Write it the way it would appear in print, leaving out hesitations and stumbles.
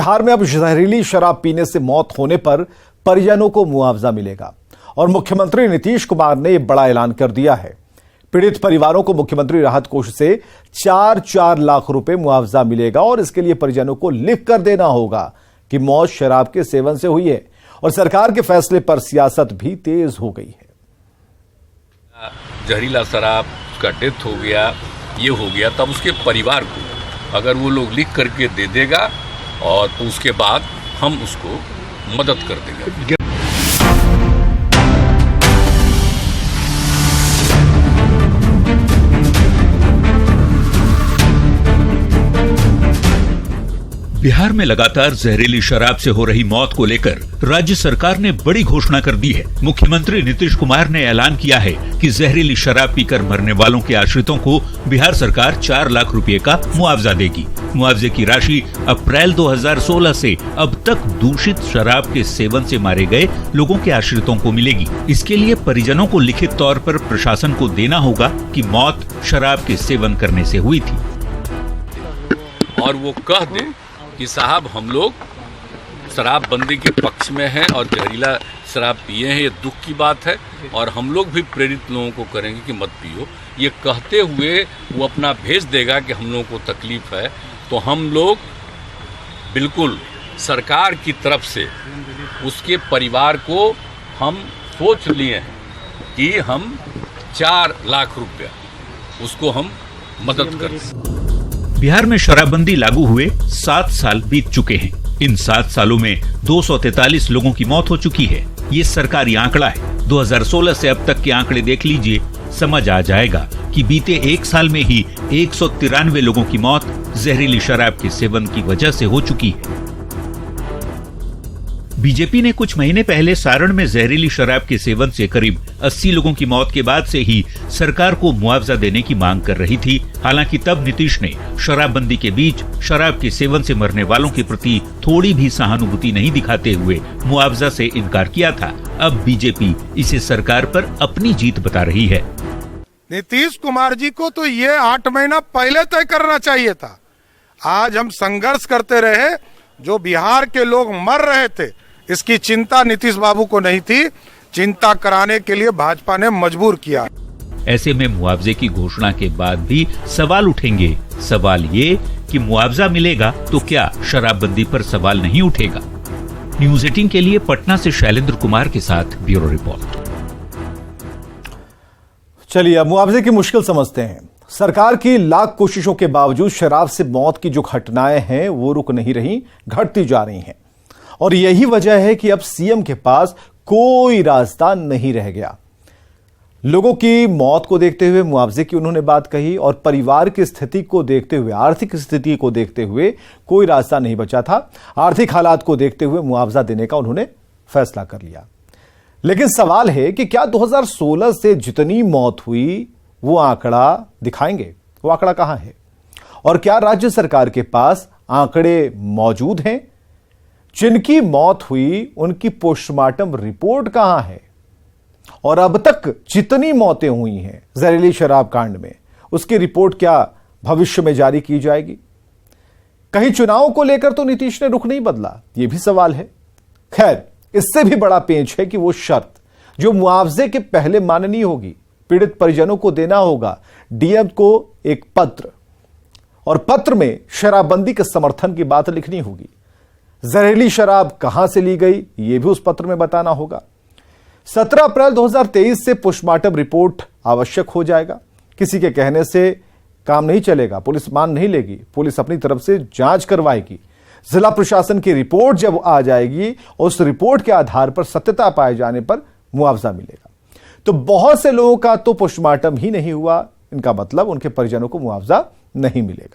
बिहार में अब जहरीली शराब पीने से मौत होने पर परिजनों को मुआवजा मिलेगा और मुख्यमंत्री नीतीश कुमार ने बड़ा ऐलान कर दिया है। पीड़ित परिवारों को मुख्यमंत्री राहत कोष से 4-4 लाख रुपए मुआवजा मिलेगा और इसके लिए परिजनों को लिख कर देना होगा कि मौत शराब के सेवन से हुई है और सरकार के फैसले पर सियासत भी तेज हो गई है। जहरीला शराब का डेथ हो गया, ये हो गया, तब उसके परिवार को अगर वो लोग लिख करके दे देगा और उसके बाद हम उसको मदद कर देंगे। बिहार में लगातार जहरीली शराब से हो रही मौत को लेकर राज्य सरकार ने बड़ी घोषणा कर दी है। मुख्यमंत्री नीतीश कुमार ने ऐलान किया है कि जहरीली शराब पीकर मरने वालों के आश्रितों को बिहार सरकार 4 लाख रुपए का मुआवजा देगी। मुआवजे की राशि अप्रैल 2016 से अब तक दूषित शराब के सेवन से मारे गए लोगों के आश्रितों को मिलेगी। इसके लिए परिजनों को लिखित तौर पर प्रशासन को देना होगा कि मौत शराब के सेवन करने से हुई थी और वो कह दे कि साहब हम लोग शराबबंदी के पक्ष में हैं और जहरीला शराब पिए हैं, ये दुख की बात है और हम लोग भी प्रेरित लोगों को करेंगे कि मत पियो। ये कहते हुए वो अपना भेज देगा कि हम लोगों को तकलीफ है, तो हम लोग बिल्कुल सरकार की तरफ से उसके परिवार को हम सोच लिए हैं कि हम 4 लाख रुपया उसको हम मदद करें। बिहार में शराबबंदी लागू हुए 7 साल बीत चुके हैं। इन 7 सालों में 243 लोगों की मौत हो चुकी है। ये सरकारी आंकड़ा है। 2016 से अब तक के आंकड़े देख लीजिए, समझ आ जाएगा कि बीते 1 साल में ही 193 लोगों की मौत जहरीली शराब के सेवन की वजह से हो चुकी है। बीजेपी ने कुछ महीने पहले सारण में जहरीली शराब के सेवन से करीब 80 लोगों की मौत के बाद से ही सरकार को मुआवजा देने की मांग कर रही थी। हालांकि तब नीतीश ने शराबबंदी के बीच शराब के सेवन से मरने वालों के प्रति थोड़ी भी सहानुभूति नहीं दिखाते हुए मुआवजा से इनकार किया था। अब बीजेपी इसे सरकार पर अपनी जीत बता रही है। नीतीश कुमार जी को तो ये 8 महीना पहले तय करना चाहिए था। आज हम संघर्ष करते रहे, जो बिहार के लोग मर रहे थे इसकी चिंता नीतीश बाबू को नहीं थी, चिंता कराने के लिए भाजपा ने मजबूर किया। ऐसे में मुआवजे की घोषणा के बाद भी सवाल उठेंगे। सवाल ये कि मुआवजा मिलेगा तो क्या शराबबंदी पर सवाल नहीं उठेगा? न्यूज़ 18 के लिए पटना से शैलेंद्र कुमार के साथ ब्यूरो रिपोर्ट। चलिए अब मुआवजे की मुश्किल समझते हैं। सरकार की लाख कोशिशों के बावजूद शराब से मौत की जो घटनाएं हैं वो रुक नहीं रही, घटती जा रही हैं और यही वजह है कि अब सीएम के पास कोई रास्ता नहीं रह गया। लोगों की मौत को देखते हुए मुआवजे की उन्होंने बात कही और परिवार की स्थिति को देखते हुए, आर्थिक स्थिति को देखते हुए कोई रास्ता नहीं बचा था। आर्थिक हालात को देखते हुए मुआवजा देने का उन्होंने फैसला कर लिया। लेकिन सवाल है कि क्या 2016 से जितनी मौत हुई वो आंकड़ा दिखाएंगे? वो आंकड़ा कहां है और क्या राज्य सरकार के पास आंकड़े मौजूद हैं? जिनकी मौत हुई उनकी पोस्टमार्टम रिपोर्ट कहां है? और अब तक जितनी मौतें हुई हैं जहरीली शराब कांड में, उसकी रिपोर्ट क्या भविष्य में जारी की जाएगी? कहीं चुनाव को लेकर तो नीतीश ने रुख नहीं बदला, यह भी सवाल है। खैर, इससे भी बड़ा पेंच है कि वो शर्त जो मुआवजे के पहले माननी होगी, पीड़ित परिजनों को देना होगा डीएम को एक पत्र और पत्र में शराबबंदी के समर्थन की बात लिखनी होगी। जहरीली शराब कहां से ली गई यह भी उस पत्र में बताना होगा। 17 अप्रैल 2023 से पोस्टमार्टम रिपोर्ट आवश्यक हो जाएगा। किसी के कहने से काम नहीं चलेगा, पुलिस मान नहीं लेगी, पुलिस अपनी तरफ से जांच करवाएगी। जिला प्रशासन की रिपोर्ट जब आ जाएगी, उस रिपोर्ट के आधार पर सत्यता पाए जाने पर मुआवजा मिलेगा। तो बहुत से लोगों का तो पोस्टमार्टम ही नहीं हुआ, इनका मतलब उनके परिजनों को मुआवजा नहीं मिलेगा।